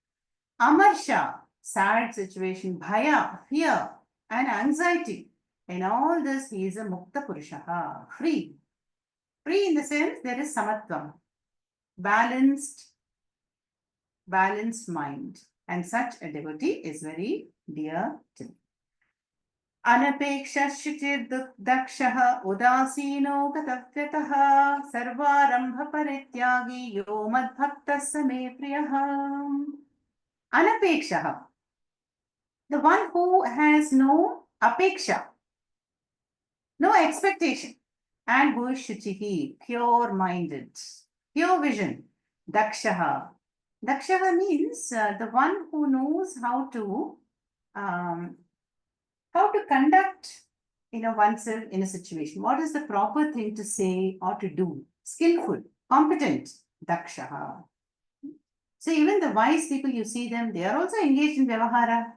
amarsha, sad situation, bhaya, fear, and anxiety. In all this, he is a mukta purushaha, free. Free in the sense there is samatvam, balanced, balanced mind. And such a devotee is very dear to me. अनपेक्षश्चिचिर्दक्षः उदासीनो गतव्यतः सर्वारम्भपरित्यागी यो मद्भक्तः स मे प्रियः. Anapekshah, the one who has no apeksha, no expectation, and who is shuchihi, pure-minded, pure vision. Dakshaha. Dakshaha means the one who knows um, how to conduct oneself in a situation. What is the proper thing to say or to do? Skillful, competent, dakshaha. So even the wise people, you see them, they are also engaged in vyavahara.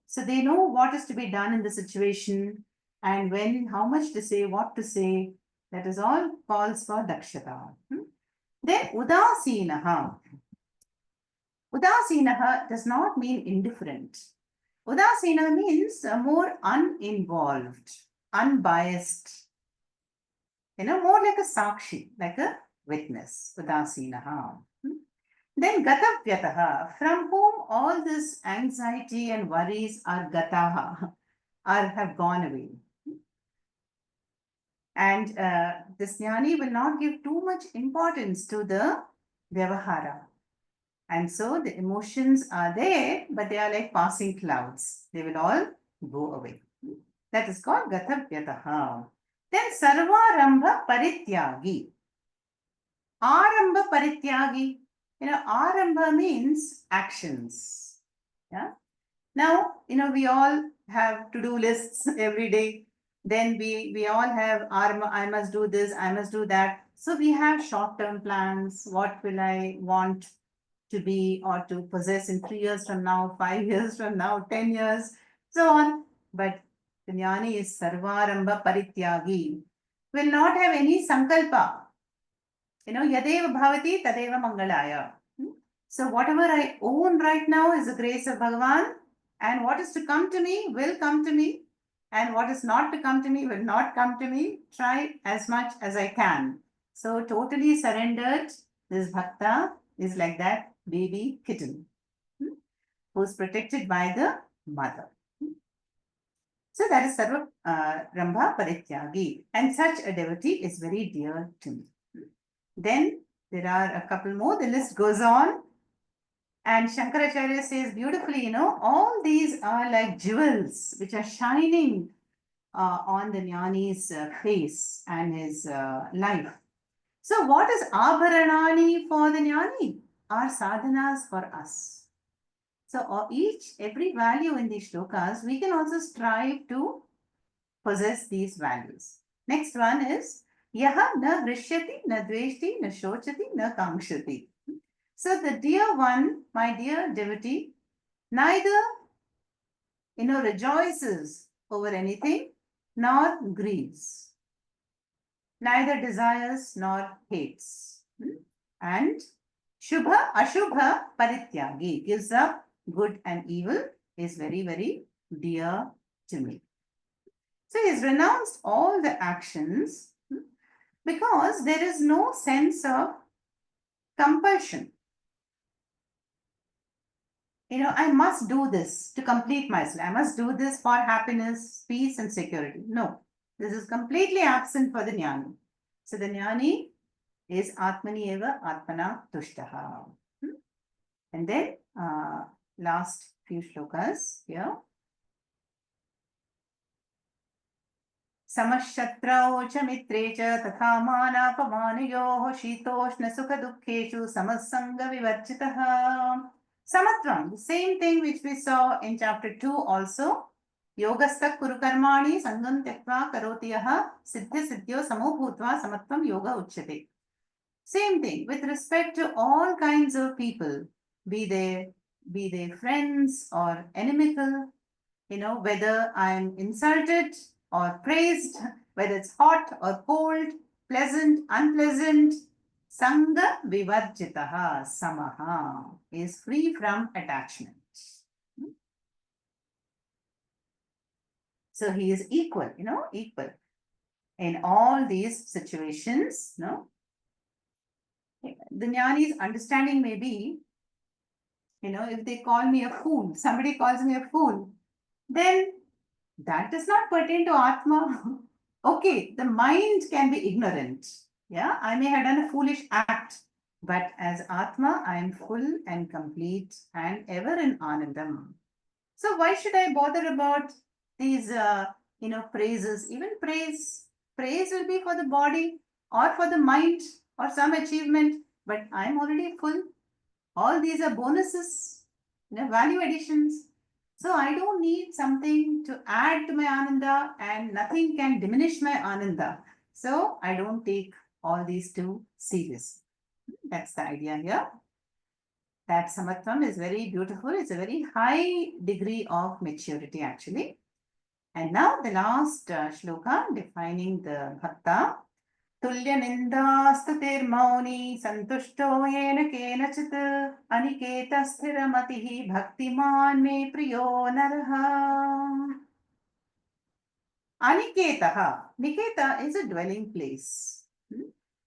So they know what is to be done in the situation and when, how much to say, what to say. That is all calls for dakshata. Then udasinaha. Udasinaha does not mean indifferent. Udasina means more uninvolved, unbiased, more like a sakshi, like a witness. Udasinaha. Then gatavyataha, from whom all this anxiety and worries are gataha, have gone away. And this jnani will not give too much importance to the vyavahara. And so the emotions are there, but they are like passing clouds. They will all go away. That is called Gathavyataha. Then Sarvarambha Parityagi. Arambha Parityagi. Arambha means actions. Yeah. Now, we all have to-do lists every day. Then we all have, I must do this, I must do that. So we have short-term plans. What will I want to be or to possess in 3 years from now, 5 years from now, 10 years, so on. But the jnani is sarvarambha parityagi, will not have any sankalpa. Yadeva bhavati tadeva mangalaya. So whatever I own right now is the grace of Bhagavan, and what is to come to me will come to me, and what is not to come to me will not come to me. Try as much as I can. So totally surrendered, this bhakta is like that baby kitten who's protected by the mother. So that is Sarva Rambha Parityagi, and such a devotee is very dear to me. Then there are a couple more, the list goes on. And Shankaracharya says beautifully, all these are like jewels which are shining on the jnani's face and his life. So what is abharanani for the jnani? Are sadhanas for us. So every value in these shlokas, we can also strive to possess these values. Next one is yaha na hrishyati, na dveshti, na shochati, na kamshati. So the dear one, my dear devotee, neither rejoices over anything nor grieves, neither desires nor hates, and Shubha Ashubha Parityagi, gives up good and evil, is very, very dear to me. So he has renounced all the actions because there is no sense of compulsion. I must do this to complete myself. I must do this for happiness, peace, and security. No, this is completely absent for the jnani. So the jnani is Atmani eva Atmana Tushtaha. And then last few shlokas here. समशत्रौ च मित्रे च तथा मानापमानयोः शीतोष्णसुखदुःखेषु समसङ्गविवर्जितः. Samatvam, the same thing which we saw in chapter 2 also. Yogastha kuru karmani sangam tyaktva karoti yaha siddhya siddhyo samo bhutva samatvam yoga uchyate. Same thing with respect to all kinds of people, be they friends or inimical, whether I'm insulted or praised, whether it's hot or cold, pleasant, unpleasant. Sangha vivarjitaha samaha is free from attachment. So he is equal, equal in all these situations. The jnani's understanding may be, if they call me a fool, somebody calls me a fool, then that does not pertain to Atma. Okay, the mind can be ignorant. Yeah, I may have done a foolish act, but as Atma, I am full and complete and ever in Anandam. So why should I bother about these, praises? Even praise will be for the body or for the mind or some achievement, but I am already full. All these are bonuses, value additions. So I don't need something to add to my Ananda, and nothing can diminish my Ananda. So I don't take all these too serious. That's the idea here. That samatvam is very beautiful. It's a very high degree of maturity actually. And now the last shloka defining the bhakta. तुल्य निन्दास्तुतिर्मौनी सन्तुष्टो येन केनचित् अनिकेत स्थिरमतिः भक्तिमान् मे प्रियो नरः. Aniketaha. Niketa is a dwelling place.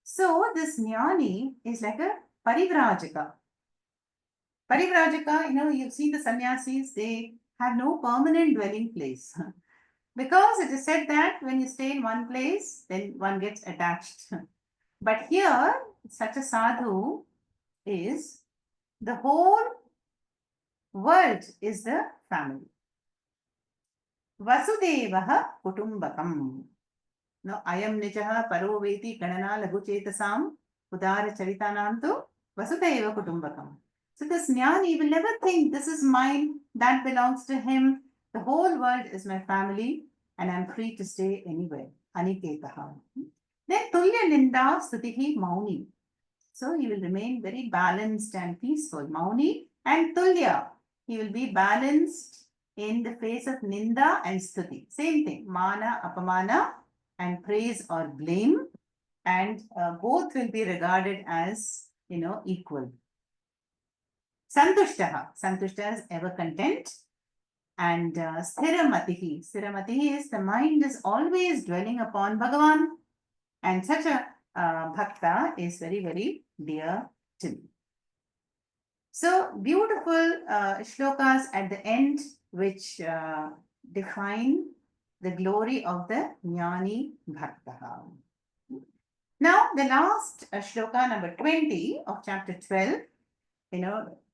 So this jnani is like a parivrajaka. Parivrajaka, you've seen the sannyasis, they have no permanent dwelling place. Because it is said that when you stay in one place, then one gets attached. But here, such a sadhu is the whole world is the family. Vasudevaha kutumbakam. No, ayam nijaha paro veti ganana laguchetasam udara charitanam tu vasudeva kutumbakam. So this jnani will never think this is mine, that belongs to him. The whole world is my family and I'm free to stay anywhere. Aniketaha. Then tulya ninda stutihi mauni. So he will remain very balanced and peaceful. Mauni and tulya. He will be balanced in the face of ninda and stuti. Same thing. Mana, apamana and praise or blame. And both will be regarded as, equal. Santushtaha. Santushtaha is ever content. And sthiramatihi. Sthiramatihi is the mind is always dwelling upon Bhagavan. And such a bhakta is very, very dear to me. So beautiful shlokas at the end which define the glory of the jnani bhakta. Now the last shloka number 20 of chapter 12,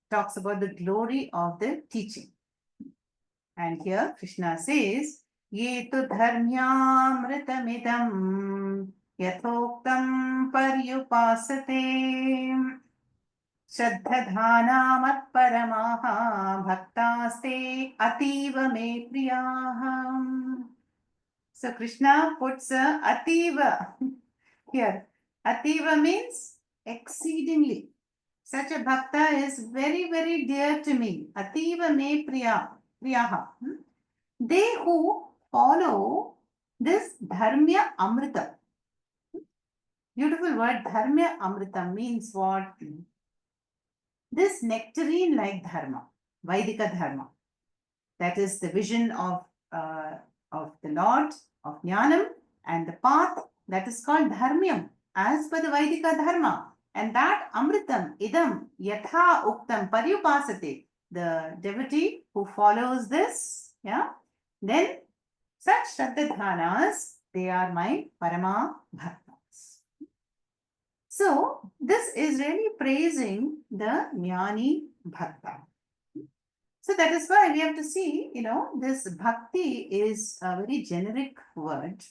talks about the glory of the teaching. And here Krishna says, Ye tu dharmyamritamidam yathoktam paryupasate Shraddhadhanamatparamaha bhaktaste ativa me priyaha. So Krishna puts a ativa here. Ativa means exceedingly. Such a bhakta is very, very dear to me. Ativa me priyaha. They who follow this dharmya amrita. Beautiful word, dharmya amrita means what? This nectarine-like dharma, Vaidika dharma, that is the vision of of the Lord of Jnanam and the path that is called Dharmyam as per the Vaidika Dharma. And that Amritam, Idam, Yatha Uktam, Paryupasate, the devotee who follows this, yeah, then such Shraddhadhanas, they are my Parama Bhaktas. So, this is really praising the Jnani Bhakta. So, that is why we have to see, this bhakti is a very generic word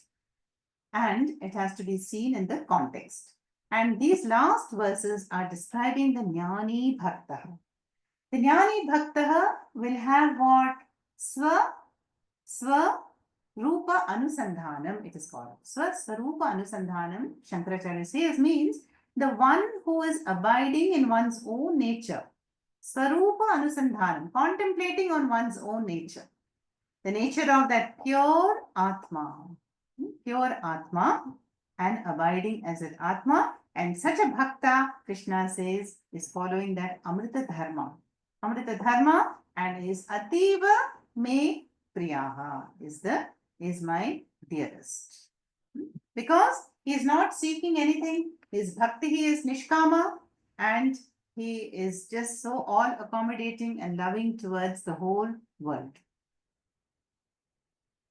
and it has to be seen in the context. And these last verses are describing the Jnani Bhakta. The Jnani Bhakta will have what? Swa Rupa Anusandhanam, it is called. Swarupa Anusandhanam, Shankaracharya says, means the one who is abiding in one's own nature. Swarupa Anusandhanam, contemplating on one's own nature. The nature of that pure Atma. Pure Atma and abiding as an Atma. And such a Bhakta, Krishna says, is following that Amrita Dharma. Amrita Dharma and is Ativa Me Priyaha is my dearest. Because he is not seeking anything. His bhakti, he is nishkama and he is just so all accommodating and loving towards the whole world.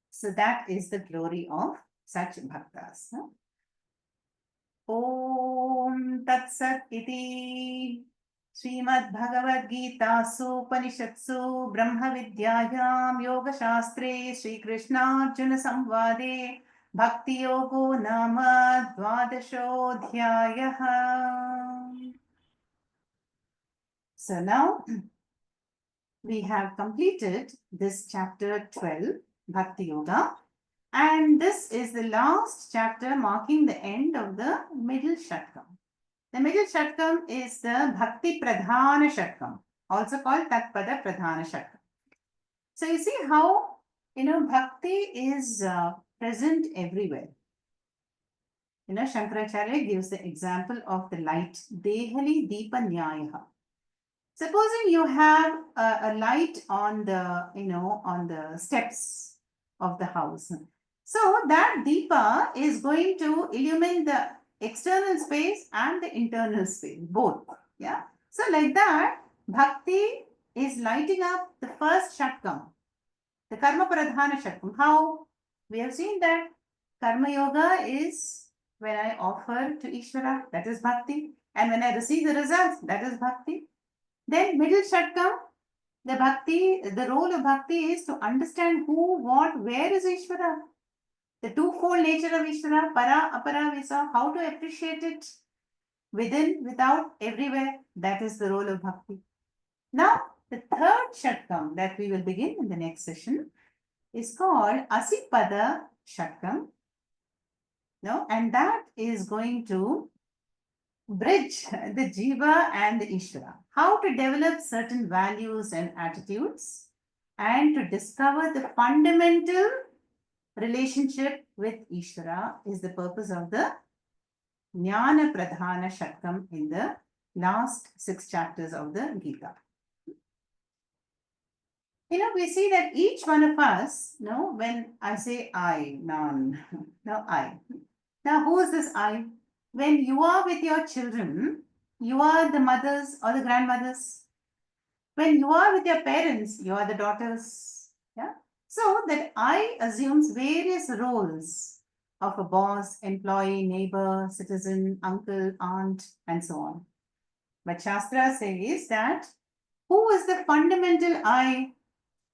So that is the glory of such bhaktas. Om Tat Sat Iti Srimad Bhagavad Gita Upanishadsu Brahma Vidyayam Yoga Shastre Shri Krishna Arjuna Samvade Bhakti Yogo Nama Dvadashodhyayaha. So now we have completed this chapter 12, Bhakti Yoga. And this is the last chapter marking the end of the middle Shatkam. The middle Shatkam is the Bhakti Pradhana Shatkam, also called Tatpada Pradhana Shatkam. So you see how, Bhakti is present everywhere. Shankaracharya gives the example of the light, Dehali Deepa Nyayaha. Supposing you have a light on the steps of the house. So that Deepa is going to illumine the external space and the internal space, both. Yeah. So like that, Bhakti is lighting up the first Shatkam, the Karma Pradhana Shatkam. How? We have seen that Karma Yoga is when I offer to Ishvara, that is Bhakti. And when I receive the results, that is Bhakti. Then middle Shatkam, the role of Bhakti is to understand who, what, where is Ishvara. The twofold nature of Ishvara, para, apara, we saw how to appreciate it within, without, everywhere. That is the role of Bhakti. Now, the third Shatkam that we will begin in the next session is called Asipada Shatkam. And that is going to bridge the Jiva and the Ishvara. How to develop certain values and attitudes and to discover the fundamental relationship with Ishvara is the purpose of the Jnana Pradhana Shatkam in the last 6 chapters of the Gita. We see that each one of us, when I say I, Nan, now I. Now, who is this I? When you are with your children, you are the mothers or the grandmothers. When you are with your parents, you are the daughters. Yeah. So that I assumes various roles of a boss, employee, neighbor, citizen, uncle, aunt, and so on. But Shastra says that who is the fundamental I?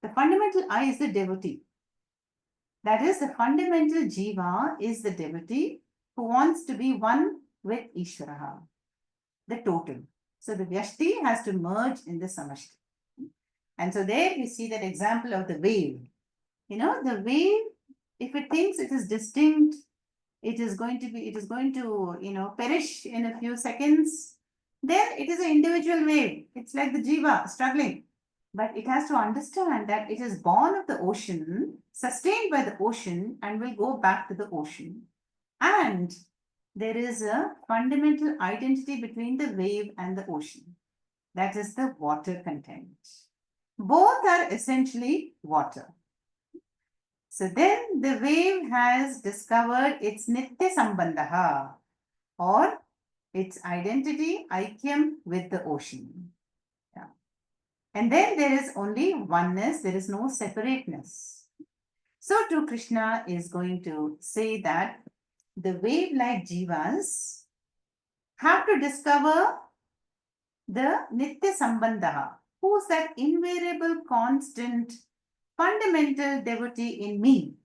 The fundamental I is the devotee. That is, the fundamental Jiva is the devotee who wants to be one with Ishvara, the total. So the Vyashti has to merge in the Samashti. And so there we see that example of the wave. The wave, if it thinks it is distinct, it is going to perish in a few seconds, then it is an individual wave. It's like the Jiva struggling. But it has to understand that it is born of the ocean, sustained by the ocean, and will go back to the ocean. And there is a fundamental identity between the wave and the ocean. That is the water content. Both are essentially water. So then the wave has discovered its Nitya Sambandha, or its identity, Aikyam with the ocean. Yeah. And then there is only oneness, there is no separateness. So too Krishna is going to say that the wave-like jivas have to discover the Nitya Sambandha. Who's that invariable, constant, fundamental devotee in me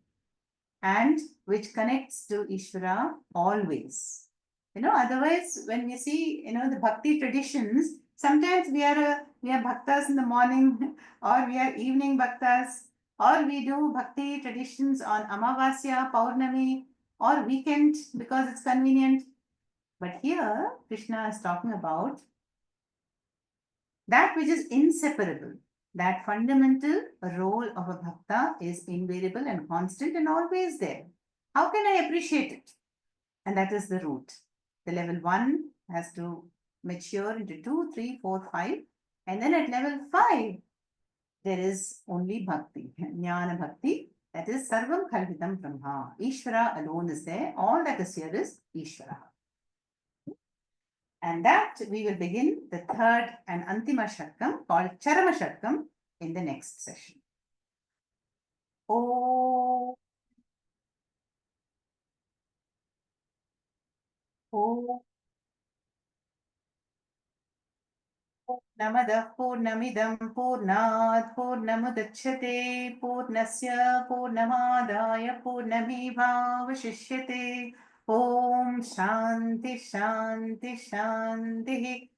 and which connects to Ishvara always. Otherwise, when we see, the bhakti traditions, sometimes we are bhaktas in the morning, or we are evening bhaktas, or we do bhakti traditions on Amavasya, Paurnami, or weekend because it's convenient. But here, Krishna is talking about that which is inseparable. That fundamental role of a bhakta is invariable and constant and always there. How can I appreciate it? And that is the root. The level 1 has to mature into 2, 3, 4, 5. And then at level 5, there is only bhakti, jnana bhakti. That is sarvam khalvidam brahma. Ishvara alone is there. All that is here is Ishvara. And that we will begin the third and Antima Shatkam called Charama Shatkam in the next session. Oh, oh, Namadah Purnamidam Purnat Purnamudachyate Purnasya Purnamadaya Purnamevavashishyate. Om Shanti Shanti Shanti.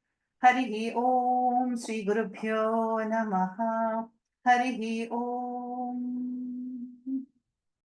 Harihi Om Sri Gurubhyo Namaha. Harihi Om.